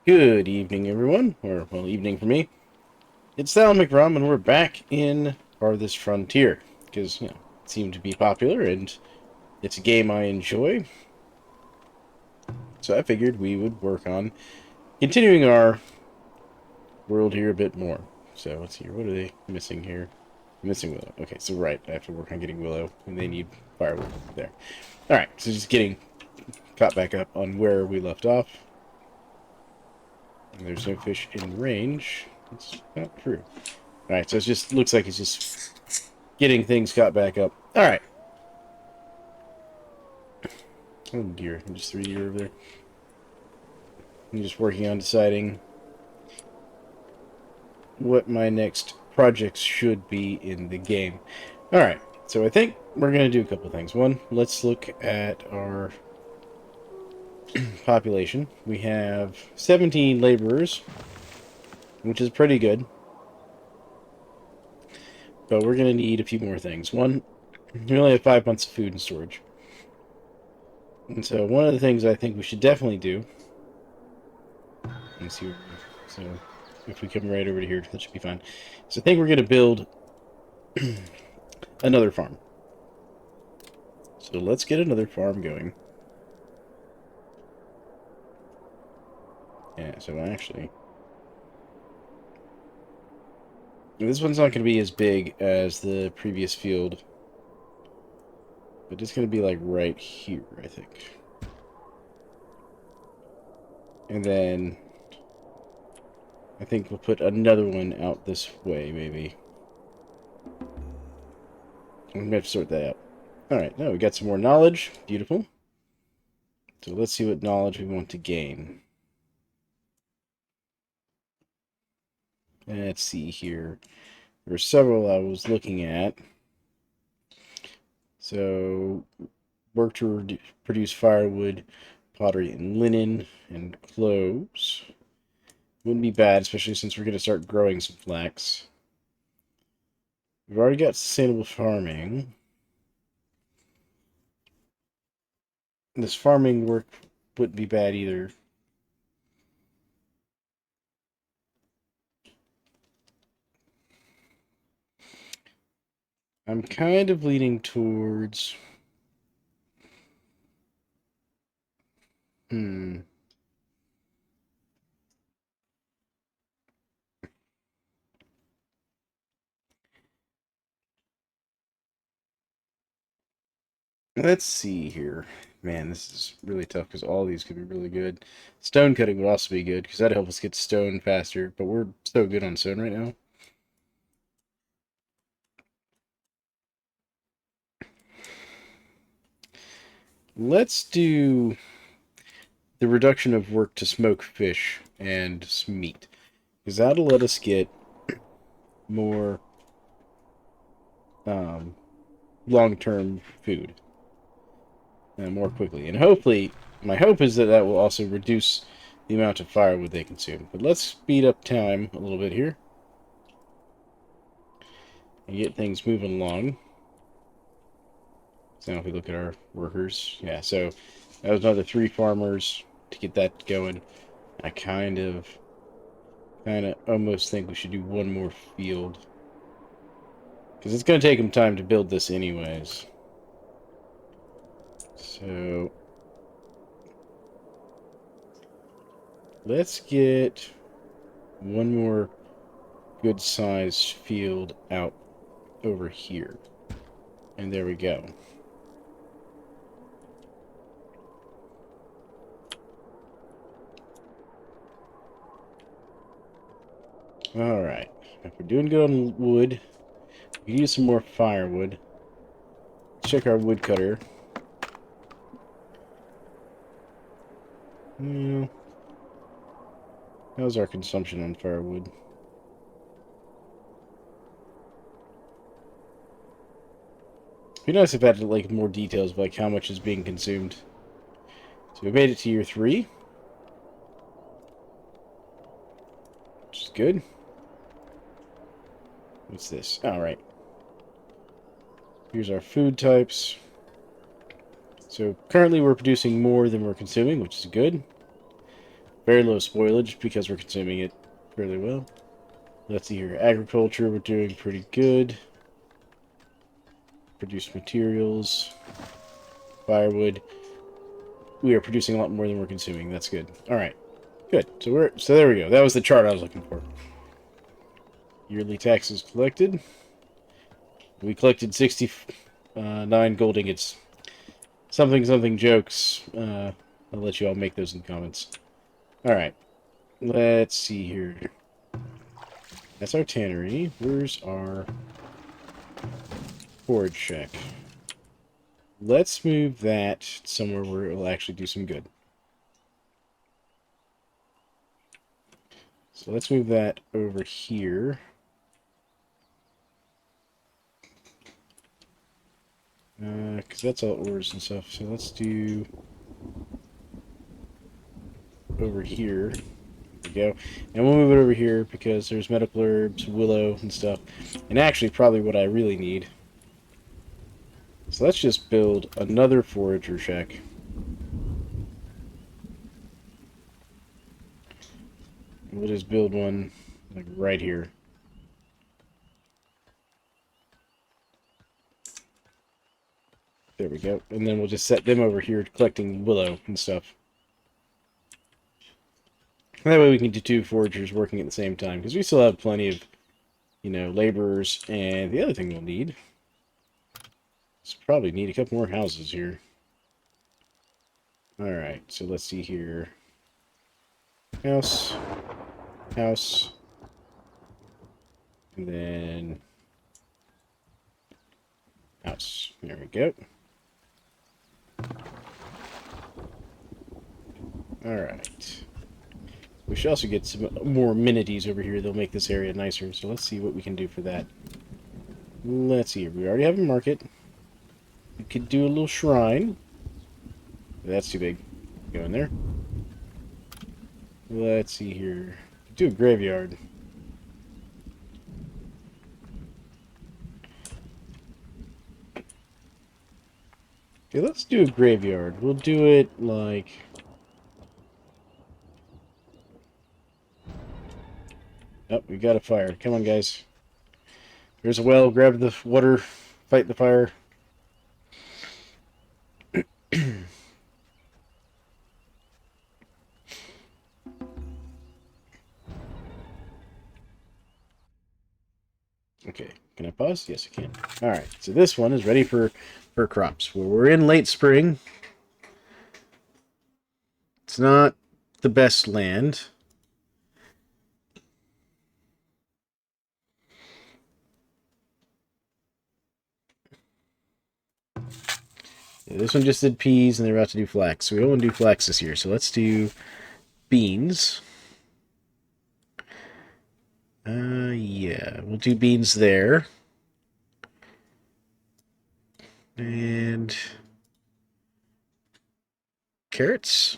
Good evening, everyone. Or, well, evening for me. It's Thalan McRom, and we're back in Farthest Frontier. Because, it seemed to be popular, and it's a game I enjoy. So I figured we would work on continuing our world here a bit more. So, let's see here. What are they missing here? Missing Willow. Okay, so right. I have to work on getting Willow, and they need firewood. There. Alright, so just getting caught back up on where we left off. And there's no fish in range. That's not true. Alright, so it just looks like it's just getting things caught back up. Alright. Oh dear, just 3 deer over there. I'm just working on deciding what my next projects should be in the game. Alright, so I think we're going to do a couple things. One, let's look at our population. We have 17 laborers, which is pretty good. But we're going to need a few more things. One, we only have 5 months of food in storage. And so one of the things I think we should definitely do, let me see, so if we come right over to here, that should be fine. So I think we're going to build another farm. So let's get another farm going. Yeah, so actually, this one's not going to be as big as the previous field, but it's going to be like right here, I think. And then I think we'll put another one out this way, maybe. I'm going to have to sort that out. Alright, now we got some more knowledge. Beautiful. So let's see what knowledge we want to gain. Let's see here. There were several I was looking at. So, work to produce firewood, pottery, and linen, and clothes. Wouldn't be bad, especially since we're going to start growing some flax. We've already got sustainable farming. This farming work wouldn't be bad either. I'm kind of leaning towards... Hmm. Let's see here. Man, this is really tough because all these could be really good. Stone cutting would also be good because that'd help us get stone faster, but we're so good on stone right now. Let's do the reduction of work to smoke fish and meat because that'll let us get more long-term food more quickly. And hopefully, my hope is that that will also reduce the amount of firewood they consume. But let's speed up time a little bit here and get things moving along. So now if we look at our workers, yeah, so that was another 3 farmers to get that going. I kind of almost think we should do one more field. Because it's going to take them time to build this anyways. So let's get one more good-sized field out over here. And there we go. Alright. If we're doing good on wood, we can use some more firewood. Check our woodcutter. Yeah. How's our consumption on firewood? It'd be nice if I had like more details of like how much is being consumed. So we made it to year 3. Which is good. What's this? Alright. Here's our food types. So currently we're producing more than we're consuming, which is good. Very low spoilage because we're consuming it fairly well. Let's see here. Agriculture, we're doing pretty good. Produce materials. Firewood. We are producing a lot more than we're consuming. That's good. Alright. Good. So there we go. That was the chart I was looking for. Yearly taxes collected. We collected 69 gold ingots. Something jokes. I'll let you all make those in the comments. Alright. Let's see here. That's our tannery. Where's our forage shack? Let's move that somewhere where it'll actually do some good. So let's move that over here. Because that's all ores and stuff. So let's do over here. There we go. And we'll move it over here because there's medical herbs, willow, and stuff. And actually, probably what I really need. So let's just build another forager shack. We'll just build one like right here. There we go. And then we'll just set them over here collecting willow and stuff. And that way we can do two foragers working at the same time. Because we still have plenty of, laborers. And the other thing we'll need is probably need a couple more houses here. Alright, so let's see here. House. House. And then house. There we go. Alright. We should also get some more amenities over here. They'll make this area nicer. So let's see what we can do for that. Let's see here. We already have a market. We could do a little shrine. That's too big. Go in there. Let's see here. Do a graveyard. Okay, let's do a graveyard. We'll do it like... Oh, we got a fire. Come on, guys. There's a well. Grab the water. Fight the fire. Okay, can I pause? Yes, I can. Alright, so this one is ready for crops. Well, we're in late spring. It's not the best land. Yeah, this one just did peas, and they're about to do flax. So we don't want to do flax this year, so let's do beans. Yeah, we'll do beans there. And carrots.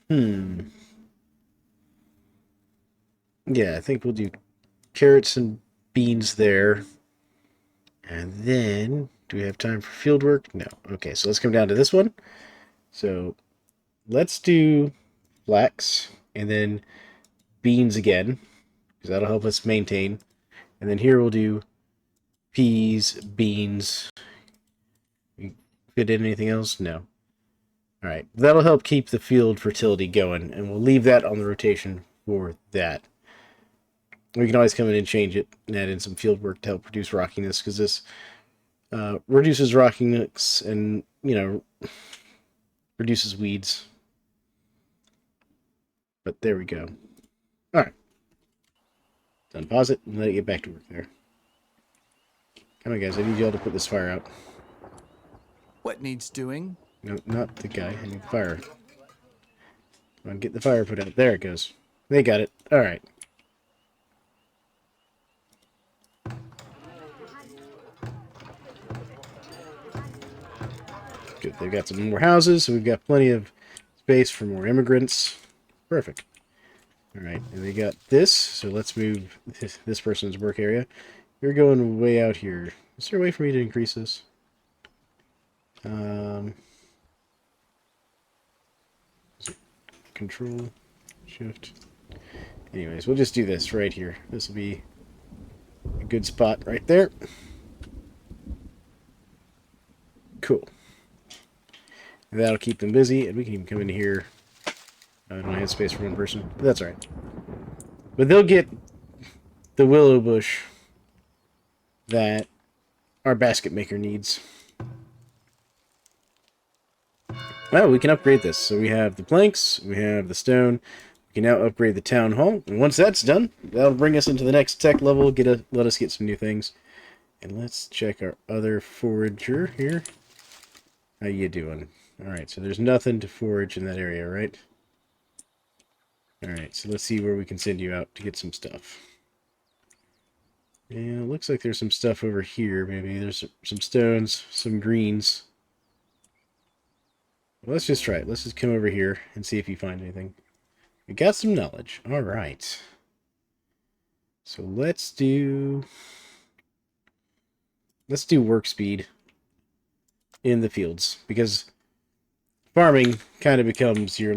Yeah, I think we'll do carrots and beans there. And then, do we have time for field work? No. Okay, so let's come down to this one. So, let's do flax and then beans again, because that'll help us maintain. And then here we'll do peas, beans. Fit in anything else? No. Alright, that'll help keep the field fertility going, and we'll leave that on the rotation for that. We can always come in and change it and add in some field work to help reduce rockiness, because this reduces rockiness and, reduces weeds. But there we go. Alright. Done. Pause it and let it get back to work there. Come on, guys. I need y'all to put this fire out. What needs doing? No, not the guy. I need the fire. Come on, get the fire put out. There it goes. They got it. Alright. Good. They've got some more houses, so we've got plenty of space for more immigrants. Perfect. Alright, and they got this, so let's move this person's work area. You're going way out here. Is there a way for me to increase this? Um, Control, Shift. Anyways, we'll just do this right here. This will be a good spot right there. Cool. That'll keep them busy, and we can even come in here. I don't have space for one person, but that's all right. But they'll get the willow bush that our basket maker needs. Well, we can upgrade this. So we have the planks, we have the stone. We can now upgrade the town hall. And once that's done, that'll bring us into the next tech level, let us get some new things. And let's check our other forager here. How you doing? Alright, so there's nothing to forage in that area, right? Alright, so let's see where we can send you out to get some stuff. Yeah, looks like there's some stuff over here, maybe. There's some stones, some greens. Well, let's just try it. Let's just come over here and see if you find anything. We got some knowledge. Alright. So let's do work speed in the fields, because farming kind of becomes your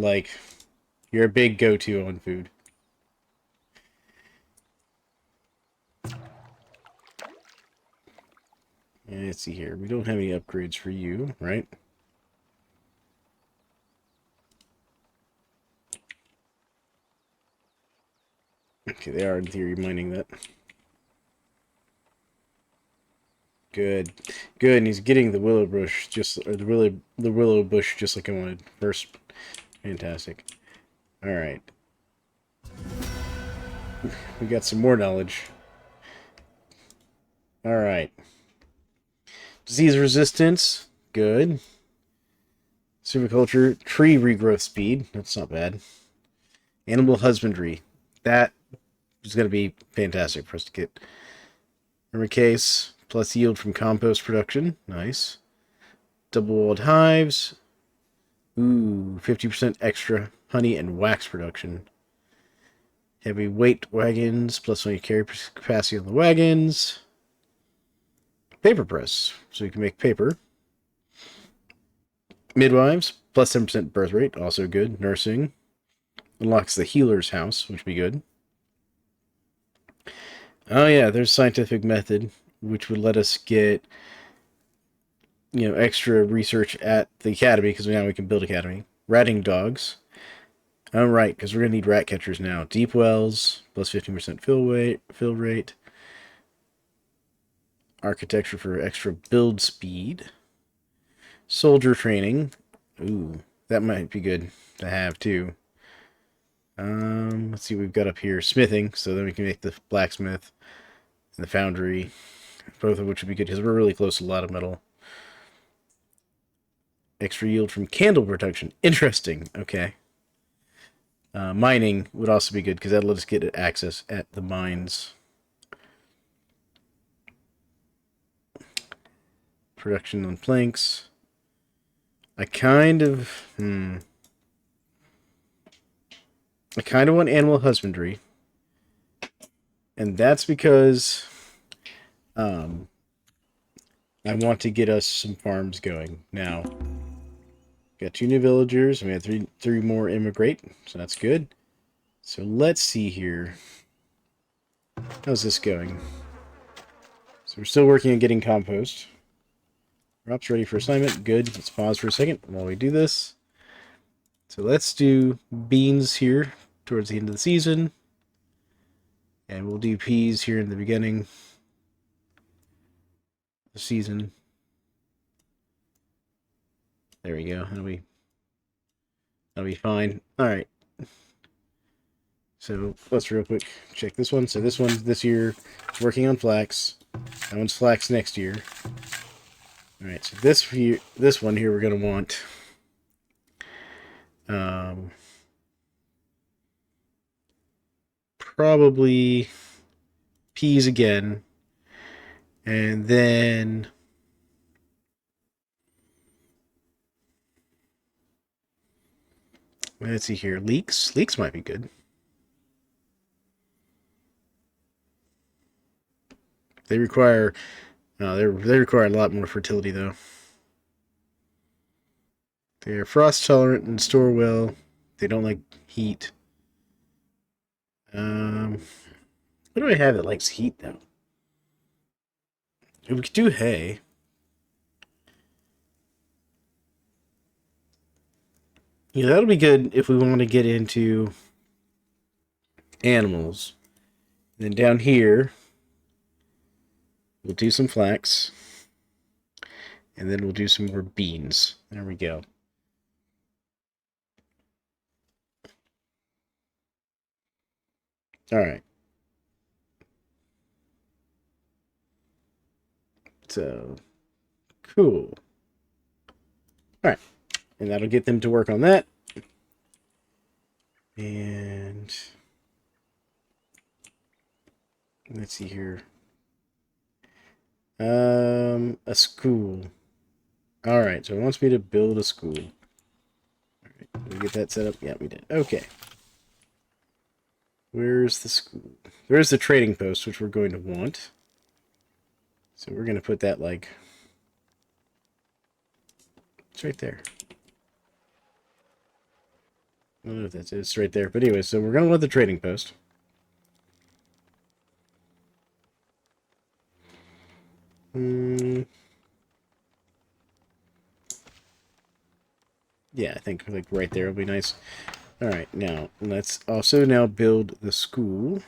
big go-to on food. And let's see here. We don't have any upgrades for you, right? Okay, they are in theory mining that. Good, good, and he's getting the willow bush the willow bush just like I wanted first. Fantastic. All right, we got some more knowledge. All right, disease resistance, good. Silviculture, tree regrowth speed, that's not bad. Animal husbandry, that is going to be fantastic for us to get. Armor case, plus yield from compost production, nice. Double-walled hives. Ooh, 50% extra honey and wax production. Heavy weight wagons, plus when you carry capacity on the wagons. Paper press, so you can make paper. Midwives, plus 10% birth rate, also good. Nursing. Unlocks the healer's house, which would be good. Oh yeah, there's scientific method, which would let us get, extra research at the academy, because now we can build academy. Ratting dogs. Oh, right, because we're going to need rat catchers now. Deep wells, plus 15% fill rate. Architecture for extra build speed. Soldier training. Ooh, that might be good to have, too. Let's see what we've got up here. Smithing, so then we can make the blacksmith and the foundry, both of which would be good, because we're really close to a lot of metal. Extra yield from candle production. Interesting. Okay. Mining would also be good, because that'll let us get access at the mines. Production on planks. I kind of want animal husbandry. And that's because I want to get us some farms going. Now, got 2 new villagers, and we had three more immigrate, so that's good. So let's see here. How's this going? So we're still working on getting compost. Crop's ready for assignment. Good. Let's pause for a second while we do this. So let's do beans here towards the end of the season. And we'll do peas here in the beginning of the season. There we go. That'll be fine. All right. So let's real quick check this one. So this one's this year working on flax. That one's flax next year. All right. So this one here we're gonna want probably peas again, and then let's see here. Leeks might be good. They require they require a lot more fertility though. They're frost tolerant and store well. They don't like heat. What do I have that likes heat though? We could do hay. Yeah, that'll be good if we want to get into animals. And then down here, we'll do some flax. And then we'll do some more beans. There we go. Alright. So, cool. Alright. And that'll get them to work on that. And let's see here. A school. Alright, so it wants me to build a school. Alright, did we get that set up? Yeah, we did. Okay. Where's the school? There's the trading post, which we're going to want. So we're going to put that, like, it's right there. I don't know if that's it. It's right there. But anyway, so we're going to want the trading post. Yeah, I think like right there will be nice. Alright, now let's also now build the school.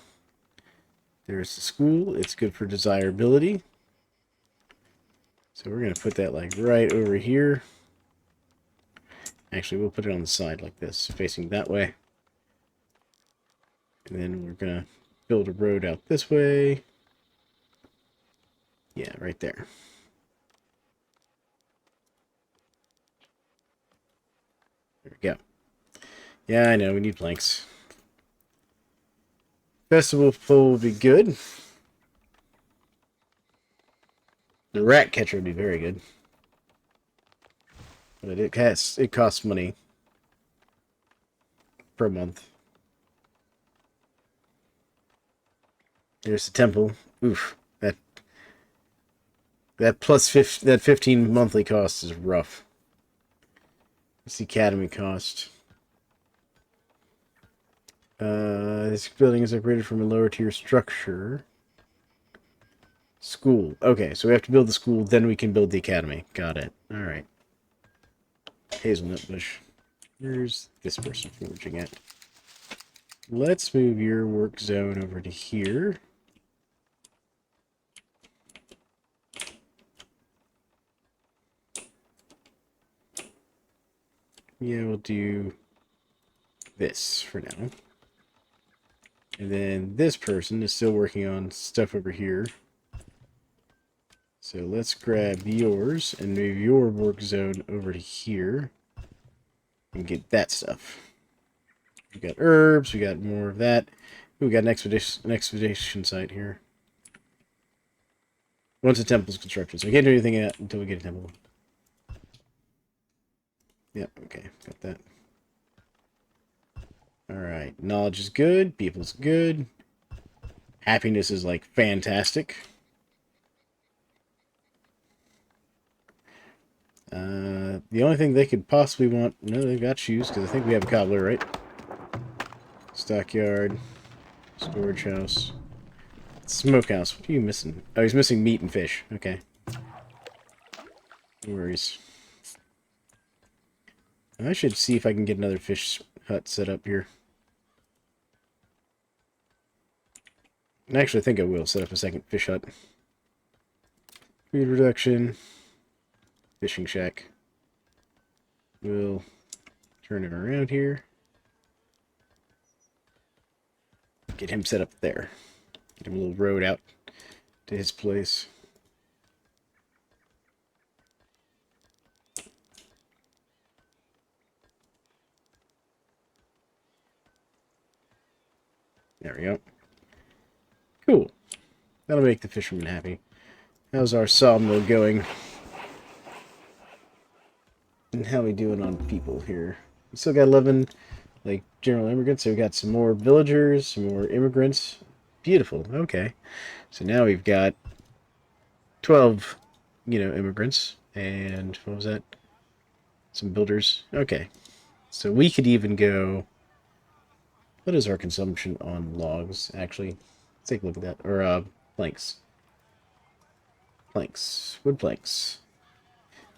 There's the school. It's good for desirability. So we're going to put that like right over here. Actually, we'll put it on the side like this, facing that way. And then we're going to build a road out this way. Yeah, right there. There we go. Yeah, I know, we need planks. Festival pole would be good. The rat catcher would be very good. But it costs money per month. There's the temple. Oof. That plus 15 monthly cost is rough. What's the academy cost? This building is upgraded from a lower tier structure. School. Okay, so we have to build the school, then we can build the academy. Got it. Alright. Hazelnut bush. Here's this person foraging it. Let's move your work zone over to here. Yeah, we'll do this for now. And then this person is still working on stuff over here. So let's grab yours and move your work zone over to here. And get that stuff. We got herbs, we got more of that. Ooh, we got an expedition site here. Once a temple's constructed, so we can't do anything yet until we get a temple. Yep, okay, got that. Alright, knowledge is good, people's good. Happiness is, like, fantastic. The only thing they could possibly want... No, they've got shoes, because I think we have a cobbler, right? Stockyard. Storage house. Smokehouse. What are you missing? Oh, he's missing meat and fish. Okay. No worries. I should see if I can get another fish hut set up here. Actually, I think I will set up a second fish hut. Food reduction. Fishing shack. We'll turn him around here. Get him set up there. Get him a little road out to his place. There we go. Cool. That'll make the fisherman happy. How's our sawmill going? And how we doing on people here? We still got 11, like, general immigrants. So we got some more villagers, some more immigrants. Beautiful. Okay. So now we've got 12, immigrants. And what was that? Some builders. Okay. So we could even go... What is our consumption on logs, actually? Let's take a look at that. Or, planks. Planks. Wood planks.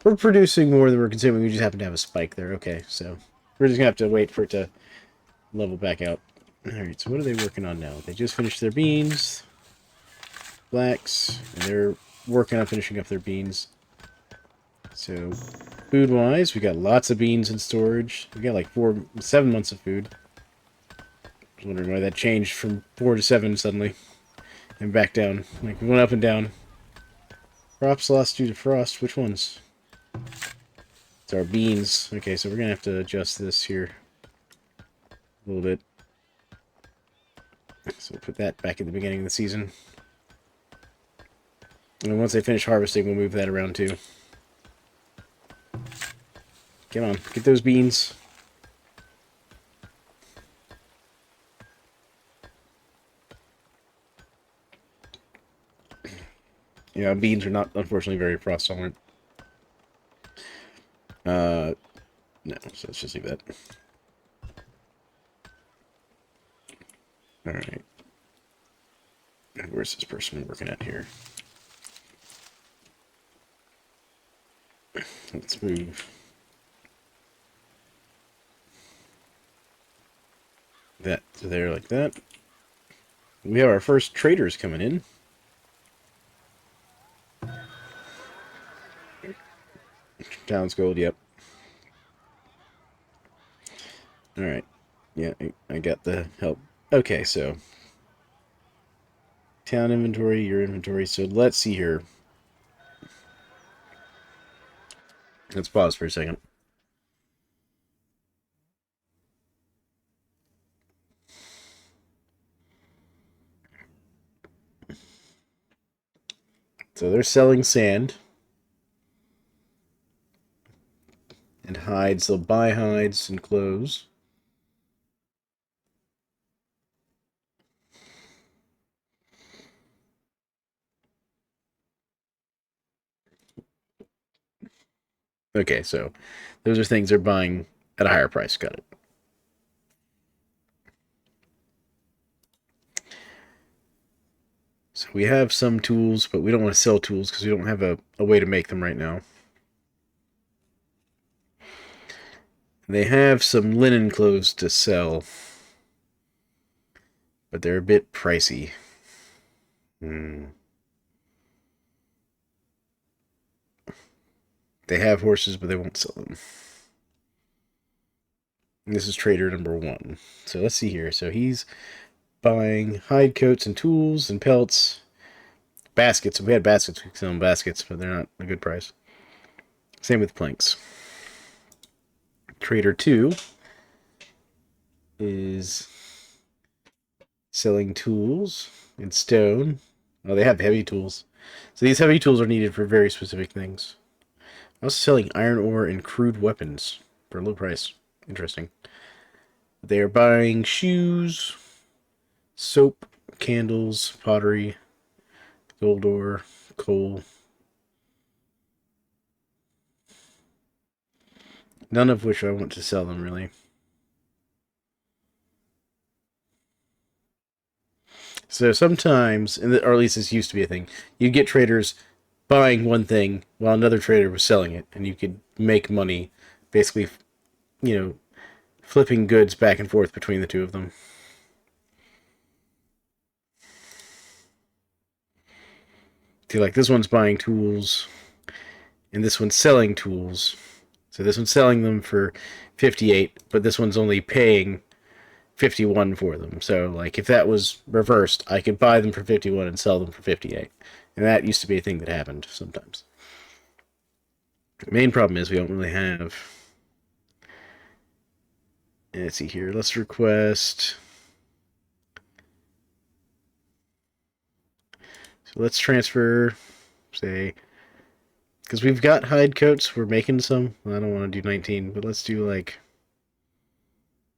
We're producing more than we're consuming. We just happen to have a spike there. Okay, so we're just going to have to wait for it to level back out. Alright, so what are they working on now? They just finished their beans. Blacks. And they're working on finishing up their beans. So, food-wise, we got lots of beans in storage. We got like 7 months of food. I was wondering why that changed from 4 to 7 suddenly. And back down. Like, we went up and down. Crops lost due to frost. Which ones? It's our beans. Okay, so we're going to have to adjust this here a little bit. So we'll put that back at the beginning of the season. And once they finish harvesting, we'll move that around too. Come on, get those beans. Yeah, beans are not, unfortunately, very frost tolerant. No, so let's just leave that. Alright. Where's this person working at here? Let's move that to there like that. We have our first traders coming in. Town's gold, yep. Alright. Yeah, I got the help. Okay, so town inventory, your inventory. So let's see here. Let's pause for a second. So they're selling sand and hides. They'll buy hides and clothes. Okay, so those are things they're buying at a higher price. Got it. So we have some tools, but we don't want to sell tools because we don't have a way to make them right now. They have some linen clothes to sell, but they're a bit pricey. They have horses, but they won't sell them. And this is trader number 1. So let's see here. So he's buying hide coats and tools and pelts. Baskets. If we had baskets, we could sell them baskets, but they're not a good price. Same with planks. Trader 2 is selling tools and stone. Oh, they have heavy tools. So these heavy tools are needed for very specific things. Also selling iron ore and crude weapons for a low price. Interesting. They are buying shoes, soap, candles, pottery, gold ore, coal. None of which I want to sell them, really. So sometimes, or at least this used to be a thing, you'd get traders buying one thing while another trader was selling it, and you could make money, basically, flipping goods back and forth between the two of them. See, like this one's buying tools, and this one's selling tools. So this one's selling them for 58, but this one's only paying 51 for them. So, like, if that was reversed, I could buy them for 51 and sell them for 58. And that used to be a thing that happened sometimes. The main problem is we don't really have... Let's see here. Let's request... So let's transfer, say... Because we've got hide coats. We're making some. Well, I don't want to do 19, but let's do, like...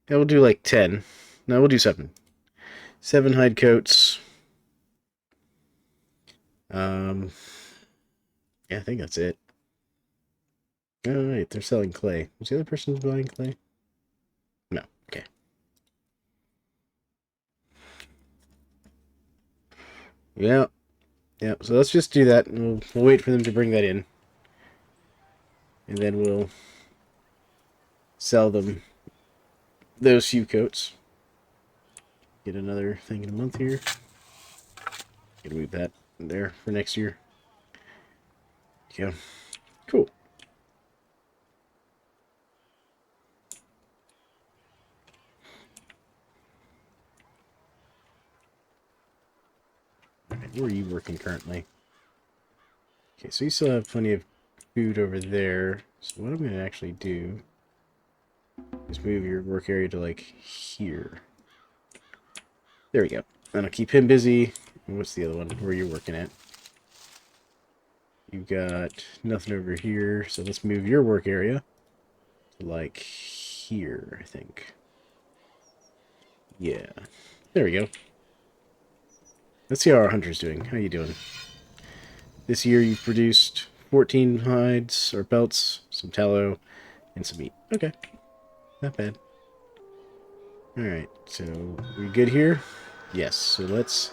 Yeah, we'll do, like, 10. No, we'll do 7. 7 hide coats. Yeah, I think that's it. Oh, wait, they're selling clay. Was the other person buying clay? No. Okay. Yeah. Yeah. So let's just do that. And we'll wait for them to bring that in. And then we'll sell them those few coats. Get another thing in a month here. Gonna move that there for next year. Yeah. Cool. Alright, where are you working currently? Okay, so you still have plenty of food over there. So what I'm going to actually do is move your work area to, like, here. There we go. And I'll keep him busy. And what's the other one? Where you're working at? You've got nothing over here, so let's move your work area to, like, here, I think. Yeah. There we go. Let's see how our hunter's doing. How you doing? This year you've produced 14 hides, or pelts, some tallow, and some meat. Okay. Not bad. Alright, so we good here? Yes, so let's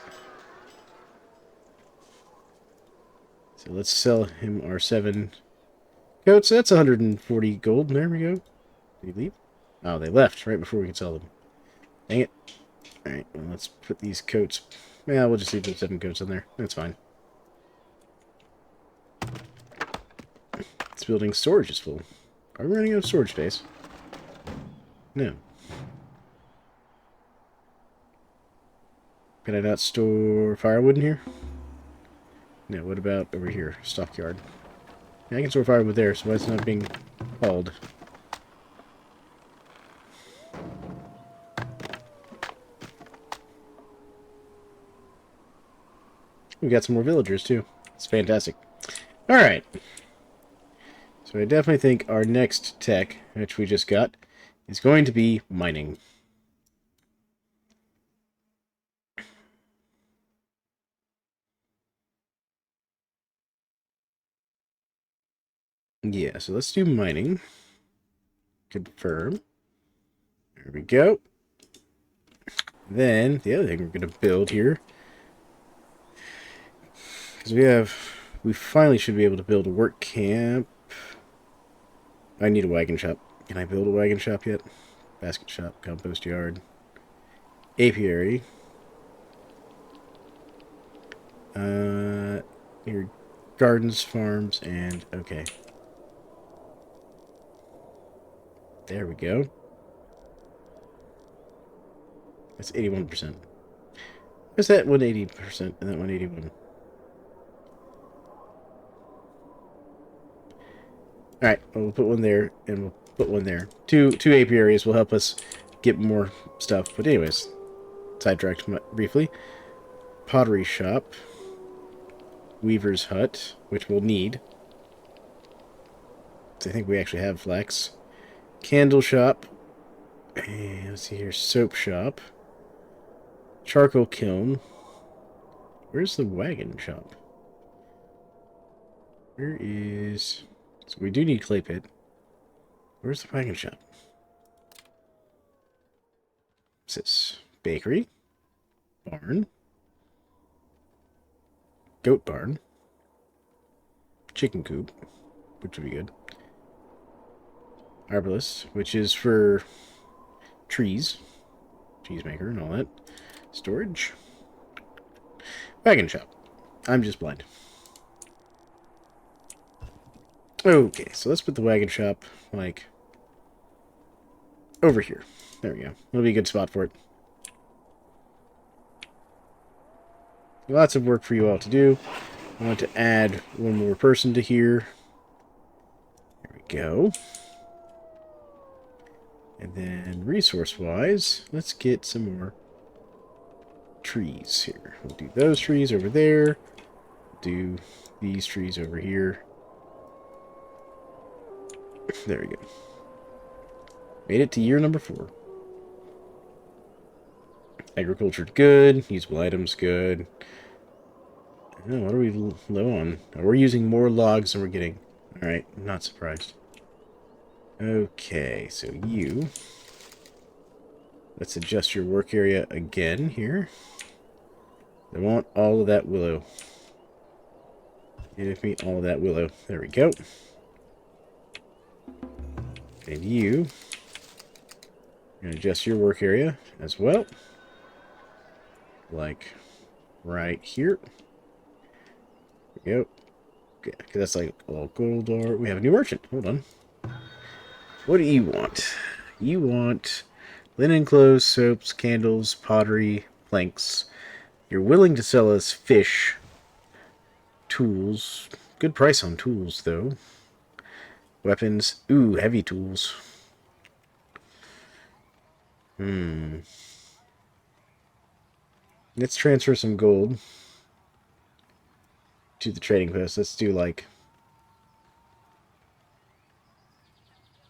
sell him our 7 coats. That's 140 gold. There we go. Did he leave? Oh, they left right before we could sell them. Dang it. Alright, well, let's put these coats... Yeah, we'll just leave the 7 coats in there. That's fine. This building storage is full. Are we running out of storage space? No. Can I not store firewood in here? No, what about over here? Stockyard. Yeah, I can store firewood there, so why it's not being hauled? We got some more villagers, too. It's fantastic. Alright. So I definitely think our next tech, which we just got, is going to be mining. Yeah, so let's do mining. Confirm. There we go. Then, the other thing we're going to build here, because we finally should be able to build a work camp. I need a wagon shop. Can I build a wagon shop yet? Basket shop, compost yard, apiary. Here, gardens, farms, and okay. There we go. That's 81%. What's that 180% and that 181? Alright, well, we'll put one there, and we'll put one there. Two apiaries will help us get more stuff. But anyways, sidetracked briefly. Pottery shop. Weaver's hut, which we'll need. I think we actually have flax. Candle shop. And let's see here. Soap shop. Charcoal kiln. Where's the wagon shop? Where is... So we do need clay pit. Where's the wagon shop? What's this? Bakery. Barn. Goat barn. Chicken coop, which would be good. Arbalist, which is for trees. Cheesemaker and all that. Storage. Wagon shop. I'm just blind. Okay, so let's put the wagon shop, like, over here. There we go. That'll be a good spot for it. Lots of work for you all to do. I want to add one more person to here. There we go. And then resource-wise, let's get some more trees here. We'll do those trees over there. Do these trees over here. There we go. Made it to year number 4. Agriculture good. Usable items good. Oh, what are we low on? Oh, we're using more logs than we're getting. Alright, I'm not surprised. Okay, so you... Let's adjust your work area again here. I want all of that willow. Give me all of that willow. There we go. And you... You're going to adjust your work area as well. Like right here. There we go. Okay, that's like a little gold door. We have a new merchant. Hold on. What do you want? You want linen clothes, soaps, candles, pottery, planks. You're willing to sell us fish, tools. Good price on tools, though. Weapons. Ooh, heavy tools. Let's transfer some gold to the trading post. Let's do like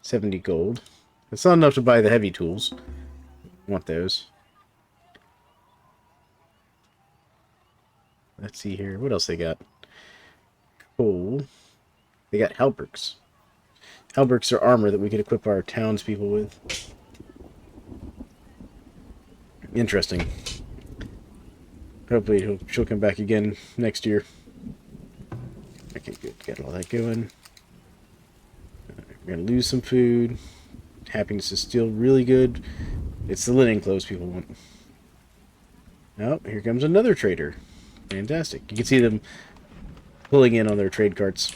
70 gold. It's not enough to buy the heavy tools. Want those. Let's see here. What else they got? Coal. They got halberds. Halberds are armor that we could equip our townspeople with. Interesting. Hopefully she'll come back again next year. Okay, good. Got all that going. We're going to lose some food. Happiness is still really good. It's the linen clothes people want. Oh, here comes another trader. Fantastic. You can see them pulling in on their trade carts.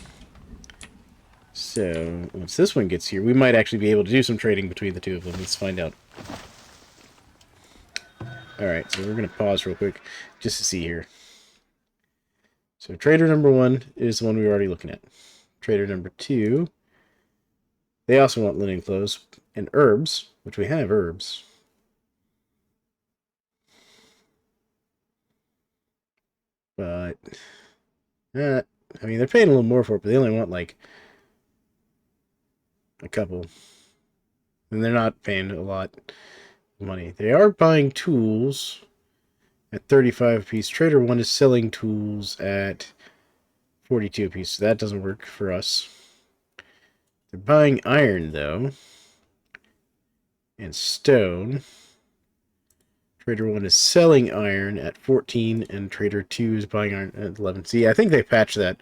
So, once this one gets here, we might actually be able to do some trading between the two of them. Let's find out. Alright, so we're going to pause real quick just to see here. So, trader number 1 is the one we were already looking at. Trader number 2, they also want linen clothes and herbs, which we have herbs. But, I mean, they're paying a little more for it, but they only want like a couple. And they're not paying a lot of money. They are buying tools at 35 a piece. Trader 1 is selling tools at 42 a piece, so that doesn't work for us. They're buying iron, though. And stone. Trader 1 is selling iron at 14, and Trader 2 is buying iron at 11. See, I think they patched that.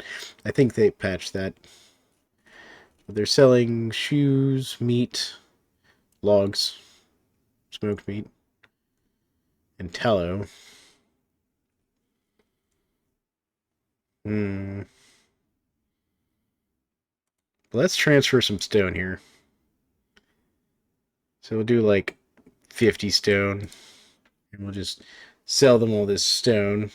But they're selling shoes, meat, logs, smoked meat, and tallow. Let's transfer some stone here. So we'll do like 50 stone. And we'll just sell them all this stone.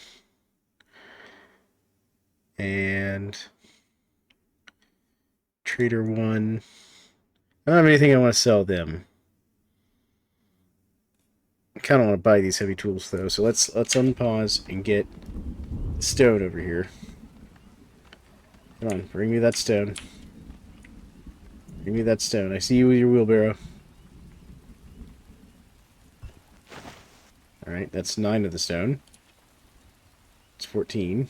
And Trader 1. I don't have anything I want to sell them. I kind of want to buy these heavy tools though. So let's unpause and get stone over here. Come on, bring me that stone. Bring me that stone. I see you with your wheelbarrow. Alright, that's 9 of the stone. It's 14.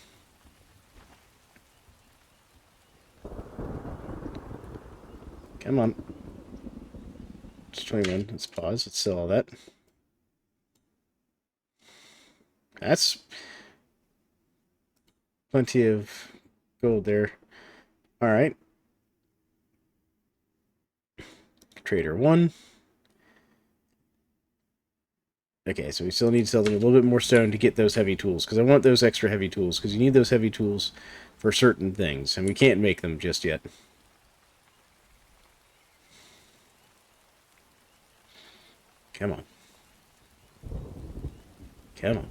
Come on. It's 21. Let's pause. Let's sell all that. That's plenty of gold there. Alright. Trader 1. Okay, so we still need to sell them a little bit more stone to get those heavy tools, because I want those extra heavy tools, because you need those heavy tools for certain things, and we can't make them just yet. Come on. Come on.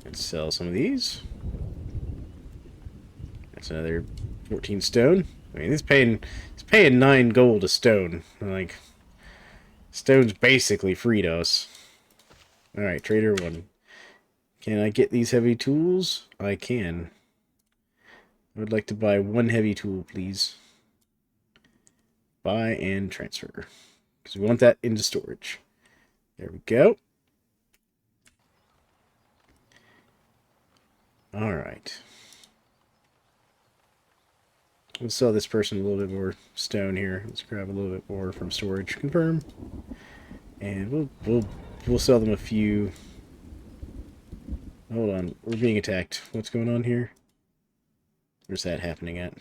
Let's sell some of these. That's another 14 stone. I mean, it's paying 9 gold a stone. Like, stone's basically free to us. Alright, Trader 1. Can I get these heavy tools? I can. I would like to buy 1 heavy tool, please. Buy and transfer. Because we want that into storage. There we go. Alright. we'll sell this person a little bit more stone here. Let's grab a little bit more from storage. Confirm. And we'll sell them a few. Hold on, we're being attacked. What's going on here? Where's that happening at?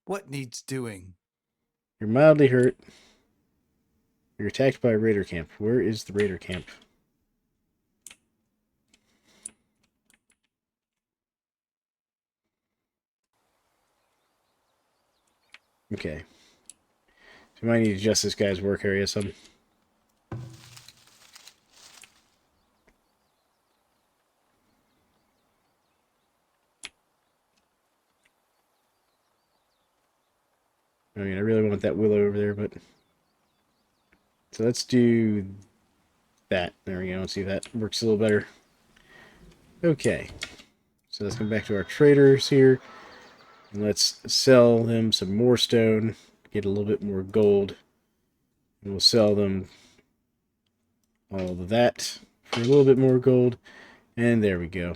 What needs doing? You're mildly hurt. You're attacked by a raider camp. Where is the raider camp? Okay. So we might need to adjust this guy's work area some. I mean, I really want that willow over there, but... So let's do that. There we go. Let's see if that works a little better. Okay. So let's come back to our traders here. And let's sell them some more stone. Get a little bit more gold. And we'll sell them all of that for a little bit more gold. And there we go.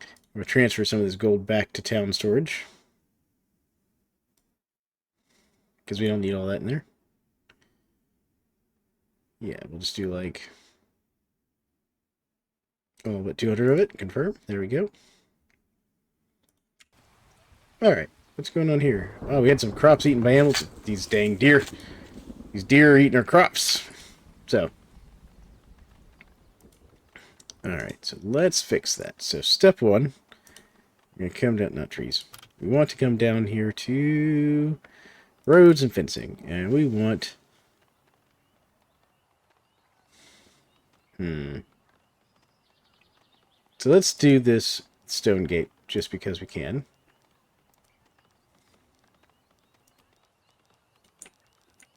I'm going to transfer some of this gold back to town storage, because we don't need all that in there. Yeah, we'll just do like... Oh, but 200 of it. Confirm. There we go. Alright. What's going on here? Oh, we had some crops eaten by animals. These dang deer. These deer are eating our crops. So. Alright, so let's fix that. So step one. We're going to come down... Not trees. We want to come down here to... roads and fencing. And we want... So let's do this stone gate, just because we can.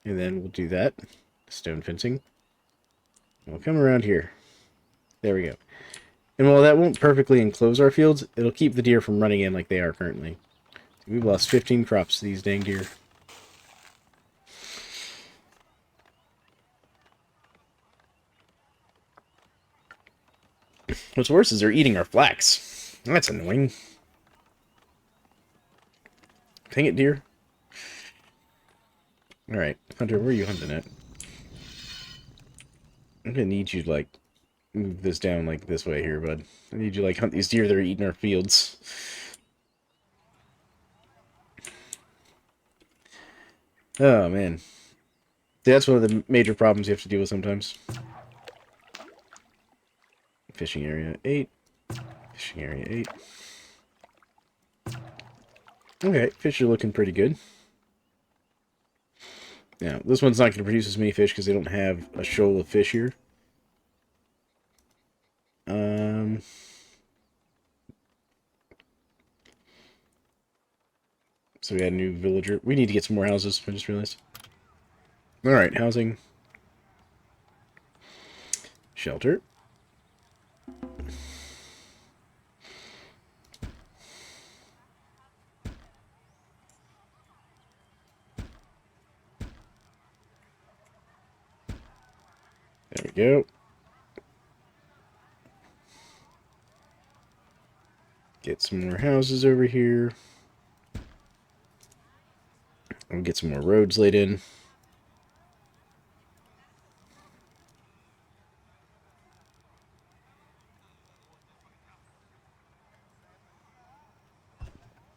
And then we'll do that. Stone fencing. We'll come around here. There we go. And while that won't perfectly enclose our fields, it'll keep the deer from running in like they are currently. We've lost 15 crops to these dang deer. What's worse is they're eating our flax. That's annoying. Dang it, deer. Alright, Hunter, where are you hunting at? I'm gonna need you to, like, move this down, like, this way here, bud. I need you to, like, hunt these deer that are eating our fields. Oh, man. That's one of the major problems you have to deal with sometimes. Fishing area 8. Fishing area 8. Okay, fish are looking pretty good. Now, this one's not going to produce as many fish because they don't have a shoal of fish here. So we had a new villager. We need to get some more houses, I just realized. Alright, housing. Shelter. There we go. Get some more houses over here. We'll get some more roads laid in.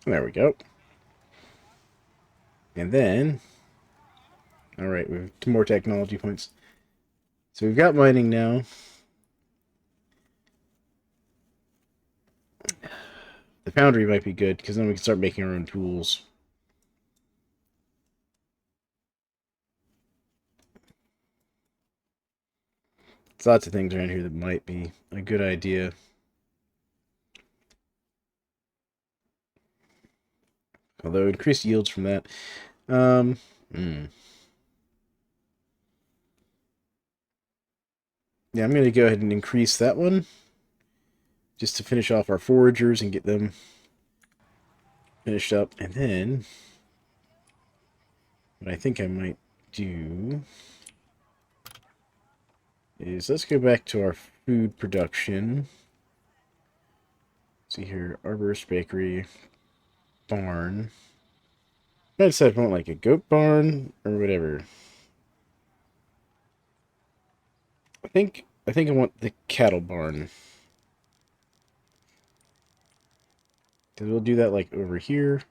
There we go. And then... Alright, we have 2 more technology points. So we've got mining now. The foundry might be good, because then we can start making our own tools. There's lots of things around here that might be a good idea. Although increased yields from that. Yeah, I'm going to go ahead and increase that one. Just to finish off our foragers and get them finished up. And then, what I think I might do is let's go back to our food production. See here, arborist, bakery, barn. I decided if I want like a goat barn or whatever. I think I want the cattle barn. Cause we'll do that like over here.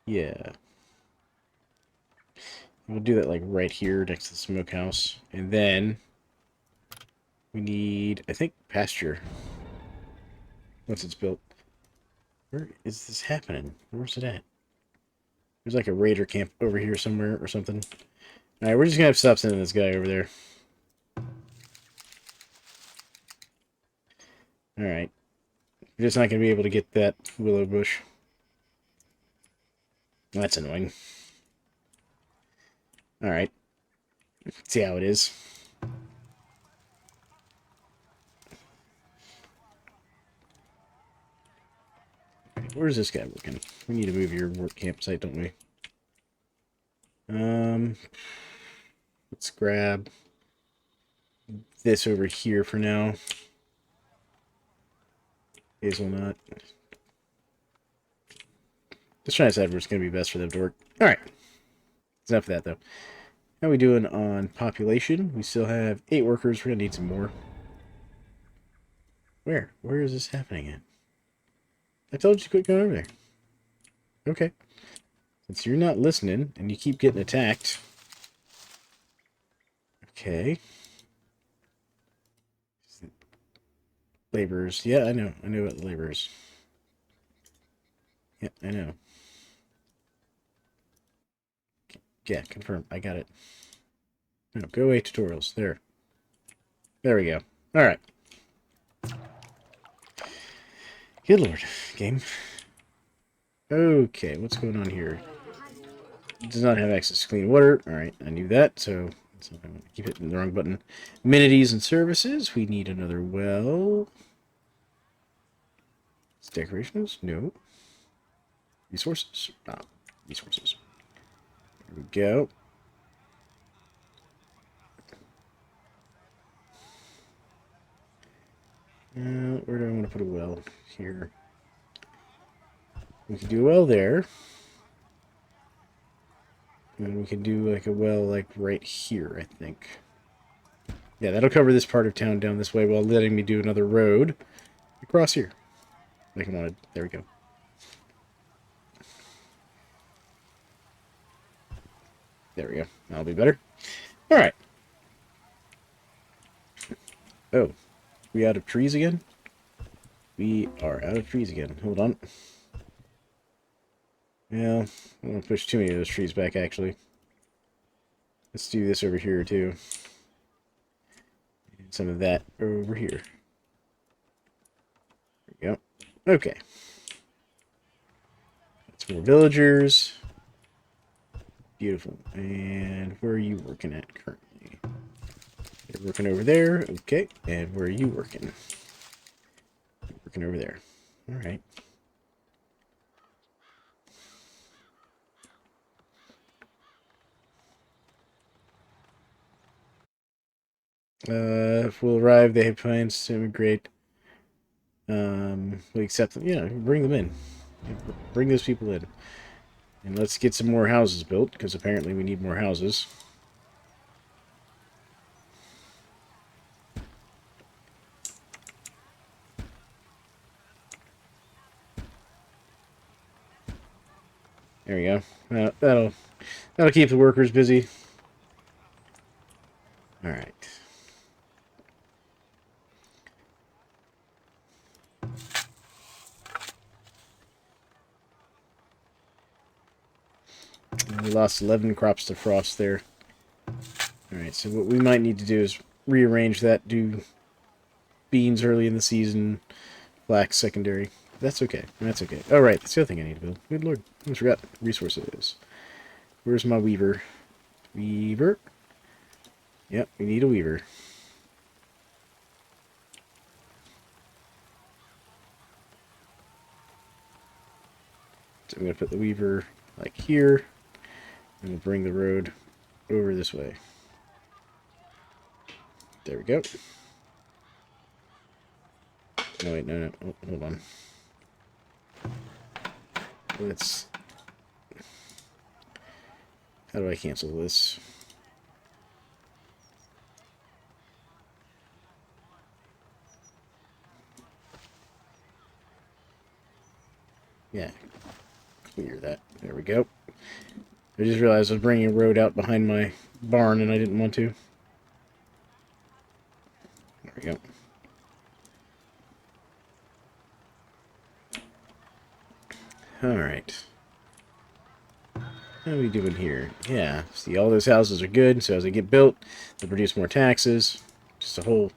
Yeah. We'll do that like right here next to the smokehouse. And then we need, I think, pasture. Once it's built. Where is this happening? Where's it at? There's like a raider camp over here somewhere or something. Alright, we're just gonna have to stop sending this guy over there. Alright. We're just not gonna be able to get that willow bush. That's annoying. Alright. See how it is. Where's this guy working? We need to move your work campsite, don't we? Let's grab this over here for now. Hazelnut. Just trying to decide what's going to be best for them to work. Alright. That's enough of that, though. How are we doing on population? We still have 8 workers. We're going to need some more. Where? Where is this happening at? I told you to quit going over there. Okay. Since you're not listening, and you keep getting attacked. Okay. Laborers. Yeah, I know. I know about laborers. Yeah, I know. Yeah, confirm. I got it. No, go away, tutorials. There. There we go. Alright. Good lord, game. Okay, what's going on here? It does not have access to clean water. Alright, I knew that, so I'm going to keep hitting the wrong button. Amenities and services. We need another well. Decorations? No. Resources? Ah, resources. There we go. Where do I want to put a well? Here. We can do a well there. And we can do like a well like right here, I think. Yeah, that'll cover this part of town down this way while letting me do another road across here. Like I wanted. There we go. There we go. That'll be better. Alright. Oh. We out of trees again? We are out of trees again. Hold on. Yeah, I don't want to push too many of those trees back, actually. Let's do this over here, too. And some of that over here. There we go. Okay. That's more villagers. Beautiful. And where are you working at currently? You're working over there. Okay. And where are you working? You're working over there. Alright. If we'll arrive, they have plans to immigrate. We accept them. Yeah, bring them in. Bring those people in. And let's get some more houses built, because apparently we need more houses. There we go. That'll keep the workers busy. All right. We lost 11 crops to frost there. All right. So what we might need to do is rearrange that. Do beans early in the season, flax secondary. That's okay. That's okay. All right. That's the other thing I need to build. Good lord. I almost forgot. Resources. Where's my weaver? Weaver. Yep, we need a weaver. So I'm going to put the weaver like here. And we'll bring the road over this way. There we go. No, wait, no. Oh, hold on. Let's... How do I cancel this? Yeah, clear that. There we go. I just realized I was bringing a road out behind my barn and I didn't want to. There we go. Alright. How are we doing here? Yeah, see, all those houses are good, so as they get built, they produce more taxes. Just a whole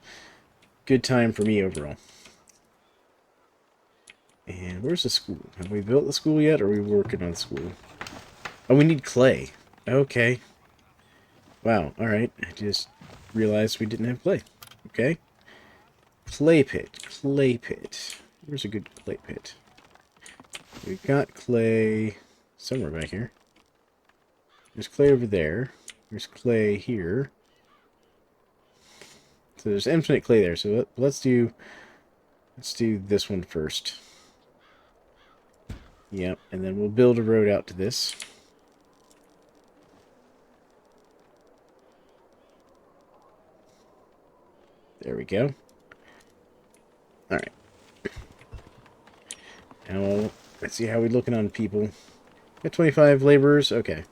good time for me overall. And where's the school? Have we built the school yet, or are we working on the school? Oh, we need clay. Okay. Wow, alright. I just realized we didn't have clay. Okay. Clay pit. Clay pit. Where's a good clay pit? We've got clay somewhere back here. There's clay over there. There's clay here. So there's infinite clay there. So let's do this one first. Yep, and then we'll build a road out to this. There we go. Alright. Now, let's see how we're looking on people. Got 25 laborers. Okay.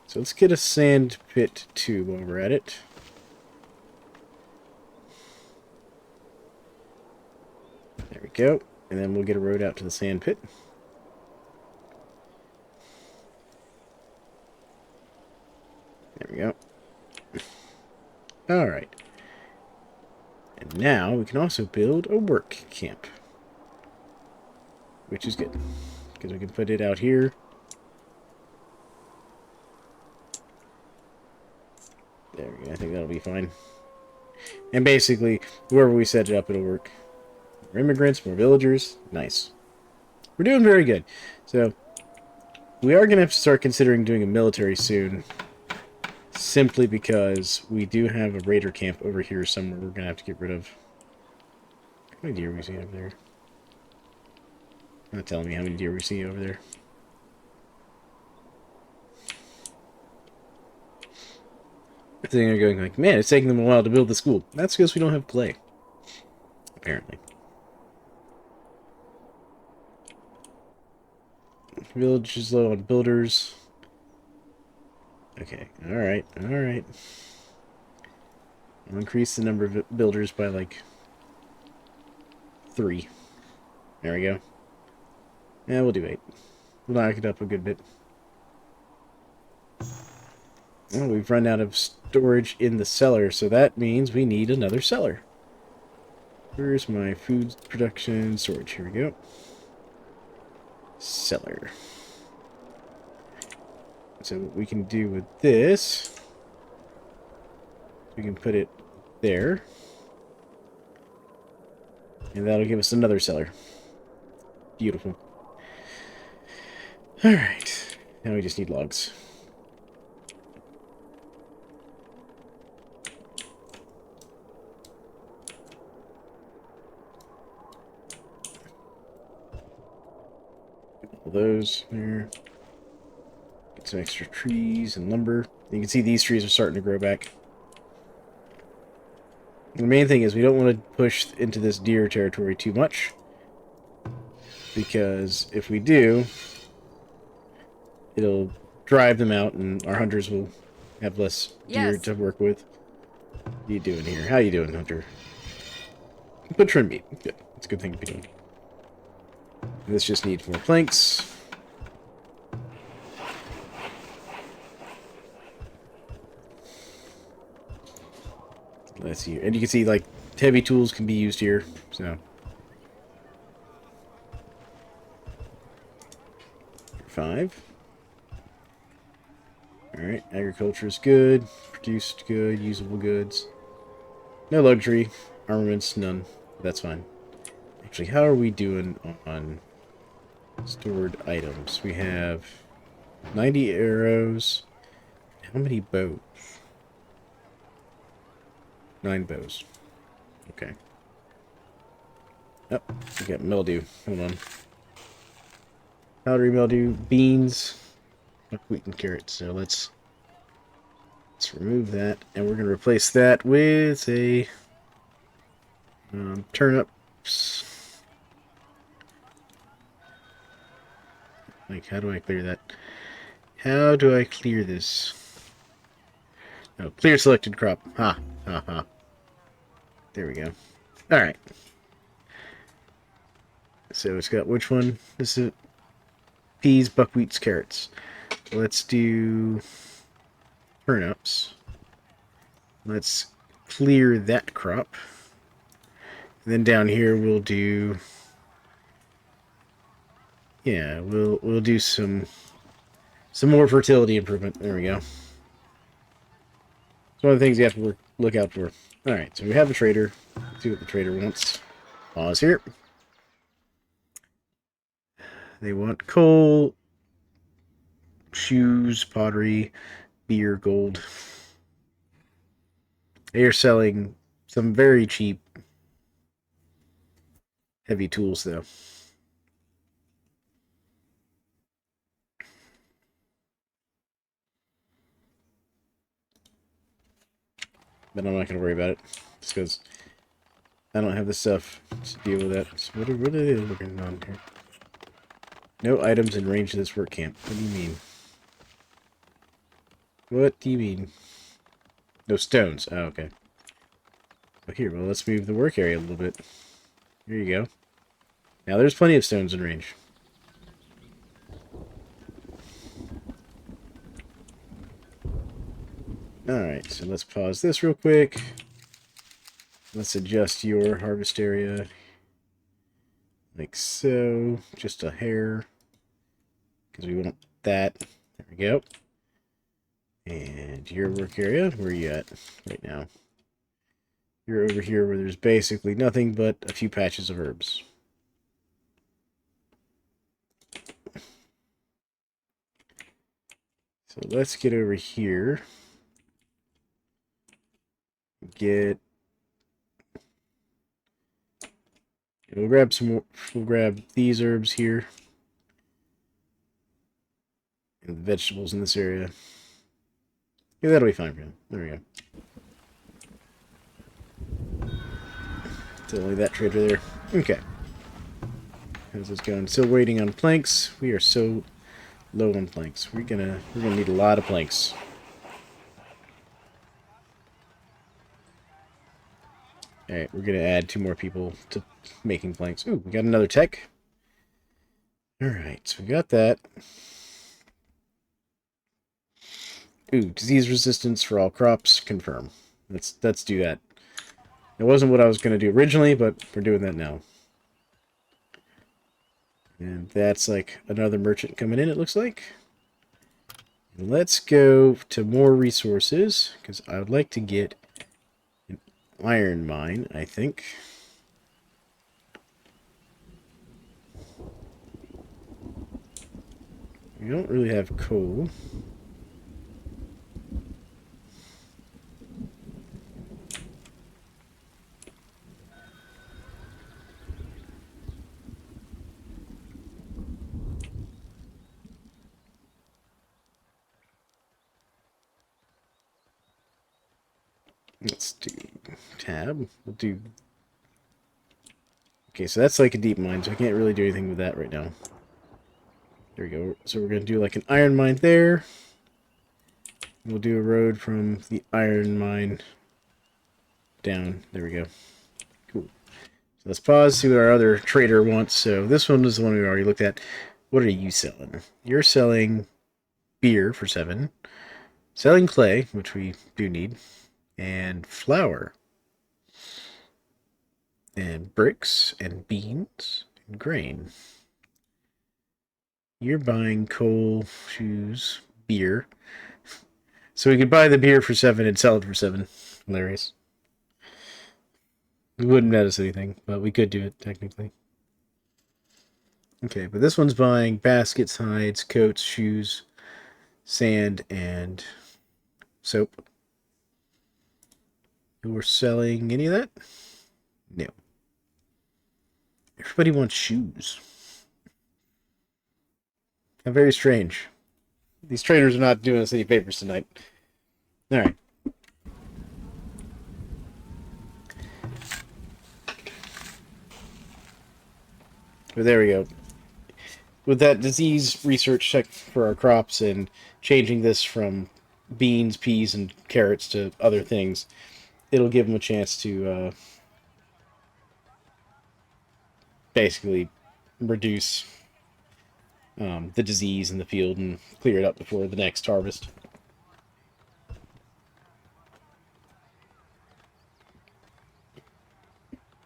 So let's get a sand pit too while we're at it. There we go. And then we'll get a road out to the sand pit. There we go. Alright. And now we can also build a work camp. Which is good. Because we can put it out here. There we go. I think that'll be fine. And basically, wherever we set it up, it'll work. More immigrants, more villagers. Nice. We're doing very good. So, we are going to have to start considering doing a military soon. Simply because we do have a raider camp over here somewhere we're going to have to get rid of. How many deer we see over there? Not telling me how many deer we see over there. I think they're going like, man, it's taking them a while to build the school. That's because we don't have clay. Apparently. Village is low on builders. Okay, alright, alright. I'll increase the number of builders by, like, 3. There we go. Yeah, we'll do 8. We'll knock it up a good bit. Well, we've run out of storage in the cellar, so that means we need another cellar. Where's my food production storage? Here we go. Cellar. So what we can do with this, we can put it there. And that'll give us another cellar. Beautiful. Alright. Now we just need logs. All those there. Get some extra trees and lumber. You can see these trees are starting to grow back. The main thing is we don't want to push into this deer territory too much. Because if we do, it'll drive them out and our hunters will have less deer to work with. What are you doing here? How you doing, hunter? Butcher meat. Good. That's a good thing to be doing. This just needs more planks. Let's see. And you can see, like, heavy tools can be used here. So. 5. Alright, agriculture is good. Produced good. Usable goods. No luxury. Armaments, none. That's fine. Actually, how are we doing on stored items? We have 90 arrows. How many bows? 9 bows. Okay. Oh, we got mildew. Hold on. Powdery mildew, beans, buckwheat, and carrots. So let's remove that, and we're going to replace that with a turnips. Like, how do I clear that? How do I clear this? Oh, clear selected crop. Ha, ha, ha. There we go. All right. So it's got which one? This is peas, buckwheats, carrots. Let's do turnips. Let's clear that crop. And then down here we'll do, yeah, we'll do some more fertility improvement. There we go. It's one of the things you have to look out for. All right, so we have a trader. Let's see what the trader wants. Pause here. They want coal, shoes, pottery, beer, gold. They are selling some very cheap heavy tools, though. But I'm not going to worry about it. Just because I don't have the stuff to deal with that. So what are they looking on here? No items in range of this work camp. What do you mean? What do you mean? No stones. Oh, okay. Well, here, well, let's move the work area a little bit. Here you go. Now there's plenty of stones in range. Alright, so let's pause this real quick. Let's adjust your harvest area. Like so. Just a hair. Because we want that. There we go. And your work area, where are you at right now? You're over here where there's basically nothing but a few patches of herbs. So let's get over here. We'll grab some more. We'll grab these herbs here. And the vegetables in this area. Yeah, that'll be fine for him. There we go. It's only that trader there. Okay. How's this going? Still waiting on planks. We are so low on planks. We're gonna need a lot of planks. Alright, we're gonna add 2 more people to making planks. Ooh, we got another tech. Alright, so we got that. Ooh, disease resistance for all crops. Confirm. Let's do that. It wasn't what I was gonna do originally, but we're doing that now. And that's like another merchant coming in, it looks like. And let's go to more resources, because I would like to get an iron mine, I think. We don't really have coal. Let's do tab. We'll do... Okay, so that's like a deep mine, so I can't really do anything with that right now. There we go. So we're going to do like an iron mine there. We'll do a road from the iron mine down. There we go. Cool. So let's pause, see what our other trader wants. So this one is the one we already looked at. What are you selling? You're selling beer for 7. Selling clay, which we do need. And flour. And bricks and beans and grain. You're buying coal, shoes, beer. So we could buy the beer for 7 and sell it for 7. Hilarious. We wouldn't net us anything, but we could do it, technically. Okay, but this one's buying baskets, hides, coats, shoes, sand, and soap. We're selling any of that? No. Everybody wants shoes. How very strange. These traders are not doing us any favors tonight. Alright. But there we go. With that disease research check for our crops and changing this from beans, peas, and carrots to other things, it'll give them a chance to basically reduce the disease in the field and clear it up before the next harvest.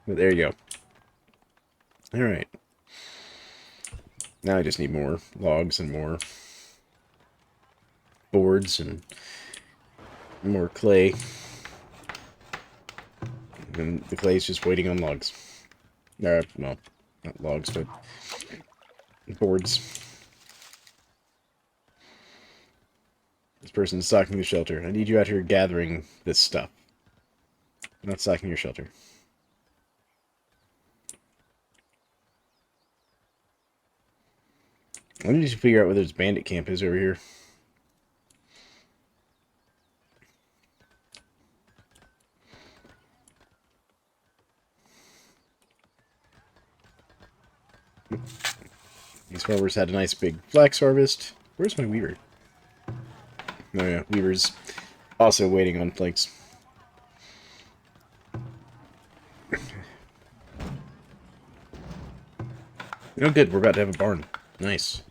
But there you go. Alright. Now I just need more logs and more boards and more clay. And the clay is just waiting on logs. Well, not logs, but boards. This person's stocking the shelter. I need you out here gathering this stuff. I'm not stocking your shelter. I need to figure out where this bandit camp is over here. These farmers had a nice big flax harvest. Where's my weaver? Oh yeah, weaver's also waiting on planks. Oh good, we're about to have a barn. Nice.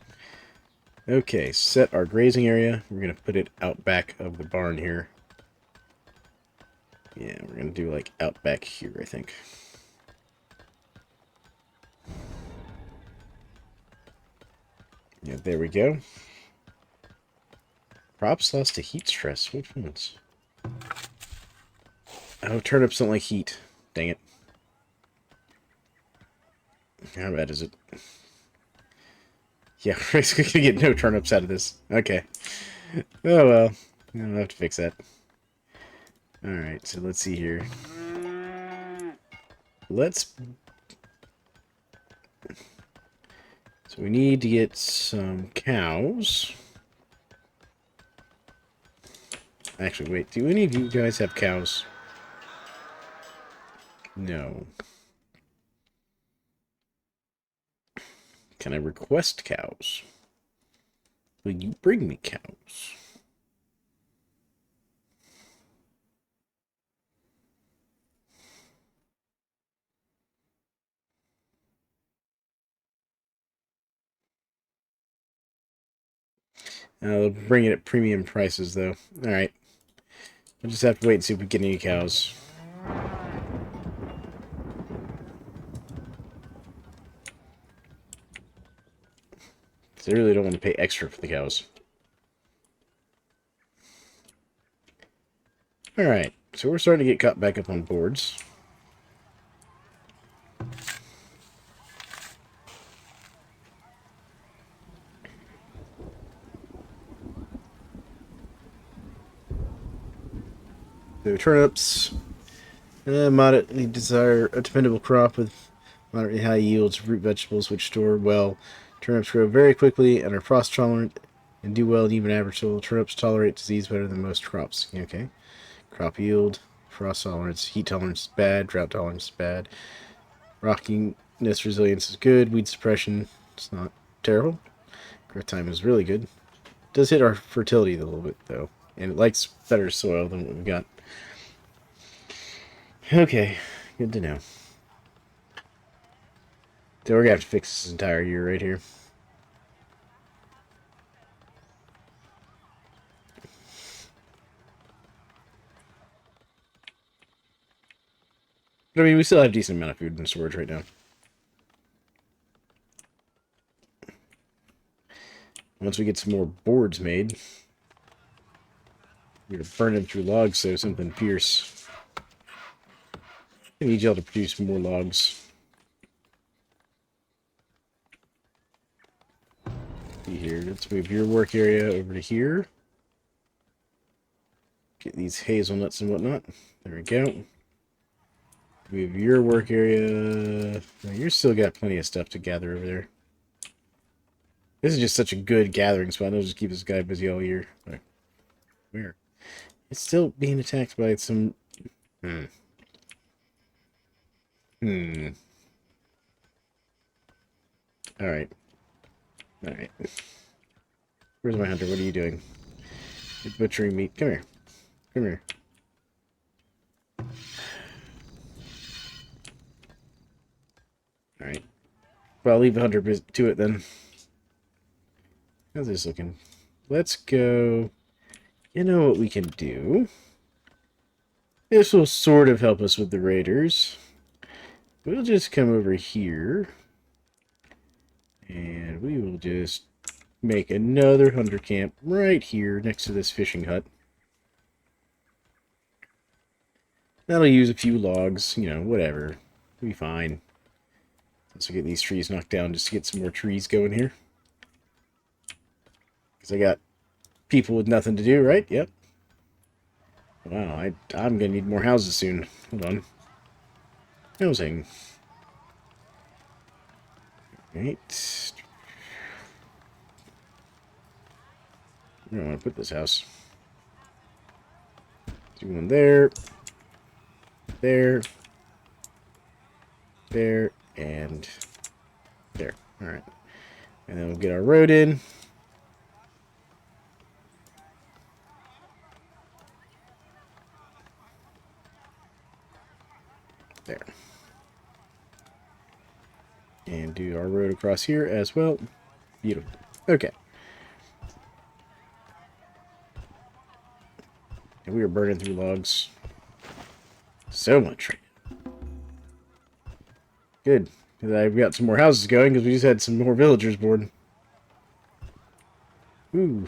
Okay, set our grazing area. We're going to put it out back of the barn here. Yeah, we're going to do like out back here, I think. Yeah, there we go. Crops lost to heat stress. Which ones? Oh, turnips don't like heat. Dang it. How bad is it? Yeah, we're basically going to get no turnips out of this. Okay. Oh well. I'll have to fix that. Alright, so let's see here. So we need to get some cows. Actually, wait. Do any of you guys have cows? No. Can I request cows? Will you bring me cows? They'll bring it at premium prices, though. Alright. We'll just have to wait and see if we get any cows. I really don't want to pay extra for the cows. Alright, so we're starting to get caught back up on boards. So turnips moderately desire a dependable crop with moderately high yields of root vegetables which store well. Turnips grow very quickly and are frost tolerant and do well in even average soil. Turnips tolerate disease better than most crops. Okay. Crop yield, frost tolerance, heat tolerance is bad, drought tolerance is bad. Rockiness resilience is good. Weed suppression, it's not terrible. Growth time is really good. It does hit our fertility a little bit though, and it likes better soil than what we've got. Okay, good to know. So we're gonna have to fix this entire year right here. But I mean, we still have a decent amount of food in storage right now. Once we get some more boards made, we're gonna burn them through logs so something fierce. I need y'all to produce more logs. See here, let's move your work area over to here. Get these hazelnuts and whatnot. There we go. Move your work area. No, you're we've still got plenty of stuff to gather over there. This is just such a good gathering spot. I'll just keep this guy busy all year. Like, where? It's still being attacked by some... Hmm. Alright. Alright. Where's my hunter? What are you doing? You're butchering meat. Come here. Come here. Alright. Well, I'll leave the hunter to it then. How's this looking? Let's go... You know what we can do? This will sort of help us with the raiders. We'll just come over here. And we will just make another hunter camp right here next to this fishing hut. That'll use a few logs, you know, whatever. We'll be fine. Let's get these trees knocked down just to get some more trees going here. Because I got people with nothing to do, right? Yep. Wow, I'm going to need more houses soon. Hold on. Housing. Right. Where do I want to put this house? Do one there. There. There. And there. Alright. And then we'll get our road in. There. And do our road across here as well. Beautiful. Okay. And we are burning through logs. So much right now. Good. I've got some more houses going because we just had some more villagers born. Ooh.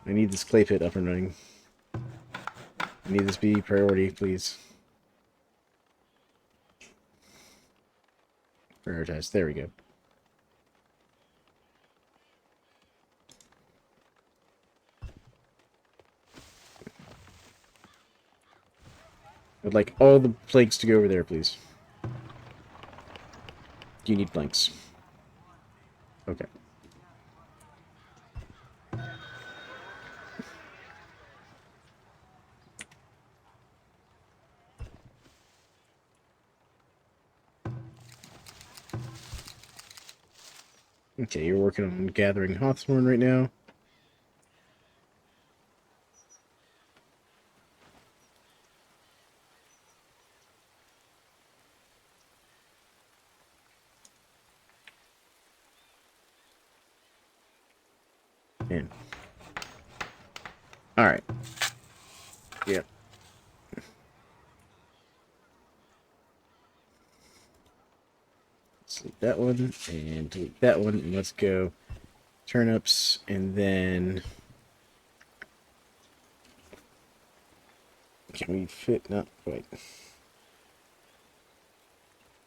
I need this clay pit up and running. I need this to be priority, please. Prioritize. There we go. I'd like all the planks to go over there, please. Do you need planks? Okay. Okay, you're working on gathering hawthorn right now. In. Alright. Yep. Delete that one, and delete that one, and let's go turnips, and then... Can we fit? Not quite.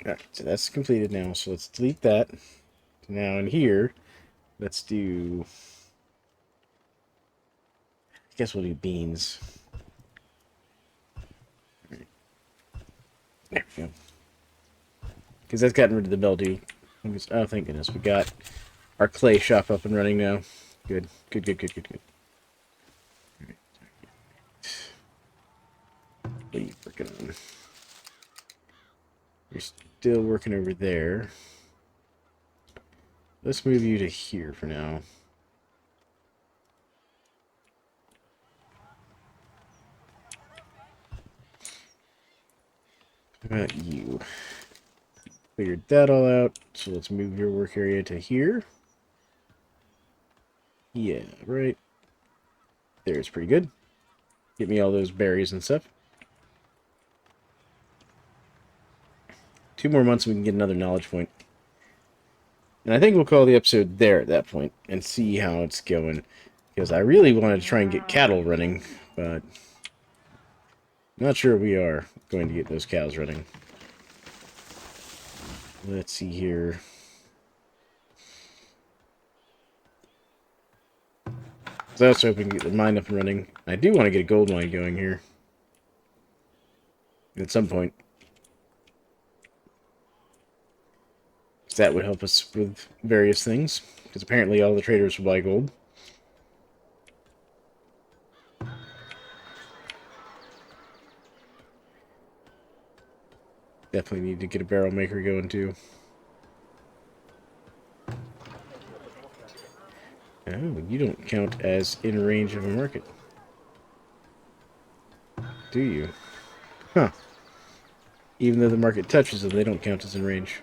Alright, so that's completed now, so let's delete that. Now in here, let's do... I guess we'll do beans. Right. There we go. Because that's gotten rid of the mildew. Oh, thank goodness. We got our clay shop up and running now. Good. Good, good, good, good, good. Alright. What are you working on? You're still working over there. Let's move you to here for now. How about you? Figured that all out, so let's move your work area to here. Yeah, right. There's pretty good. Get me all those berries and stuff. 2 more months and we can get another knowledge point. And I think we'll call the episode there at that point and see how it's going. Because I really wanted to try and get cattle running, but not sure we are going to get those cows running. Let's see here. So I was hoping to get the mine up and running. I do want to get a gold mine going here. At some point. That would help us with various things, because apparently all the traders will buy gold. Definitely need to get a barrel maker going, too. Oh, you don't count as in range of a market. Do you? Huh. Even though the market touches them, they don't count as in range.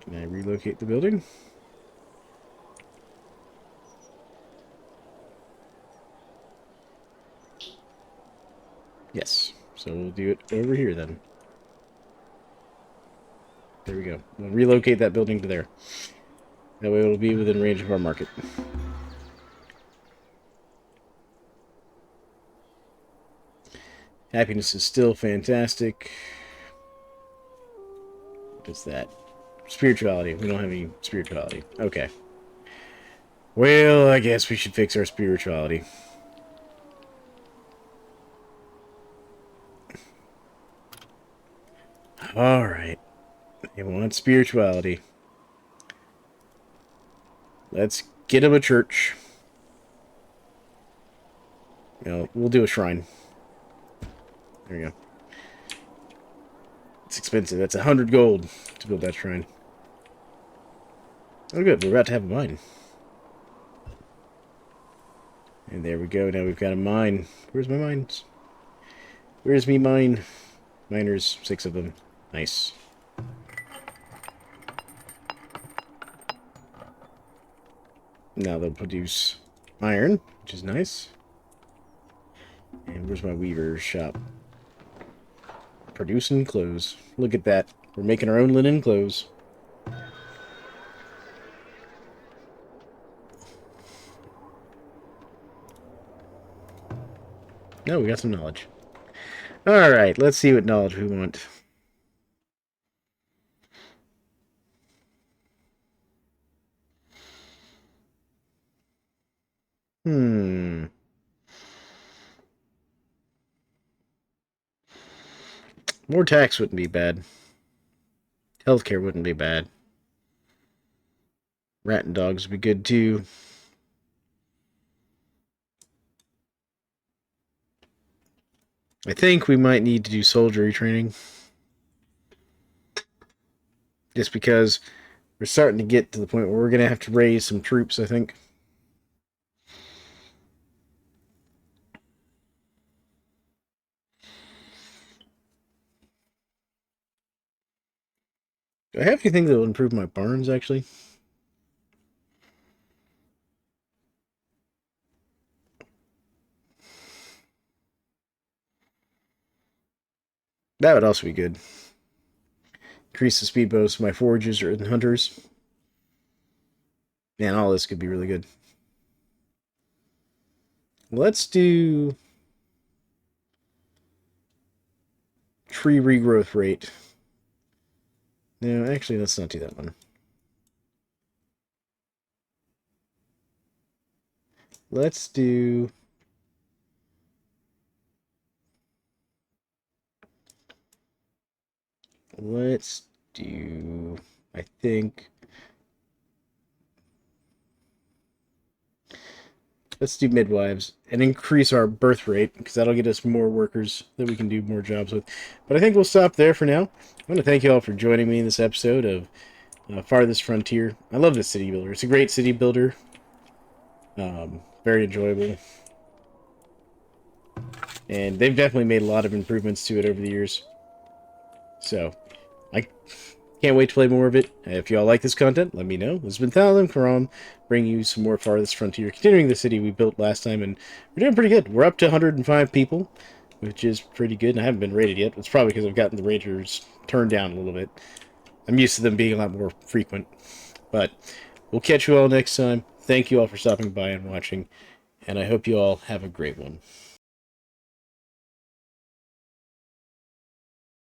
Can I relocate the building? Yes. So we'll do it over here, then. There we go. We'll relocate that building to there. That way it'll be within range of our market. Happiness is still fantastic. What is that? Spirituality. We don't have any spirituality. Okay. Well, I guess we should fix our spirituality. Alright. They want spirituality. Let's get them a church. No, we'll do a shrine. There we go. It's expensive. That's 100 gold to build that shrine. Oh, good. We're about to have a mine. And there we go. Now we've got a mine. Where's my mines? Where's me mine? Miners, 6 of them. Nice. Now they'll produce iron, which is nice. And where's my weaver's shop? Producing clothes. Look at that. We're making our own linen clothes. No, we got some knowledge. Alright, let's see what knowledge we want. More tax wouldn't be bad. Healthcare wouldn't be bad. Rat and dogs would be good too. I think we might need to do soldiery training. Just because we're starting to get to the point where we're going to have to raise some troops, I think. Do I have anything that will improve my barns, actually? That would also be good. Increase the speed bonus of my foragers and hunters. Man, all this could be really good. Let's do tree regrowth rate. No, actually, let's not do that one. Let's do... I think... Let's do midwives and increase our birth rate, because that'll get us more workers that we can do more jobs with. But I think we'll stop there for now. I want to thank you all for joining me in this episode of Farthest Frontier. I love this city builder. It's a great city builder. Very enjoyable. And they've definitely made a lot of improvements to it over the years. So, I can't wait to play more of it. If y'all like this content, let me know. This has been Thalan McRom, bringing you some more Farthest Frontier, continuing the city we built last time, and we're doing pretty good. We're up to 105 people, which is pretty good, and I haven't been raided yet. It's probably because I've gotten the raiders turned down a little bit. I'm used to them being a lot more frequent. But we'll catch you all next time. Thank you all for stopping by and watching, and I hope you all have a great one.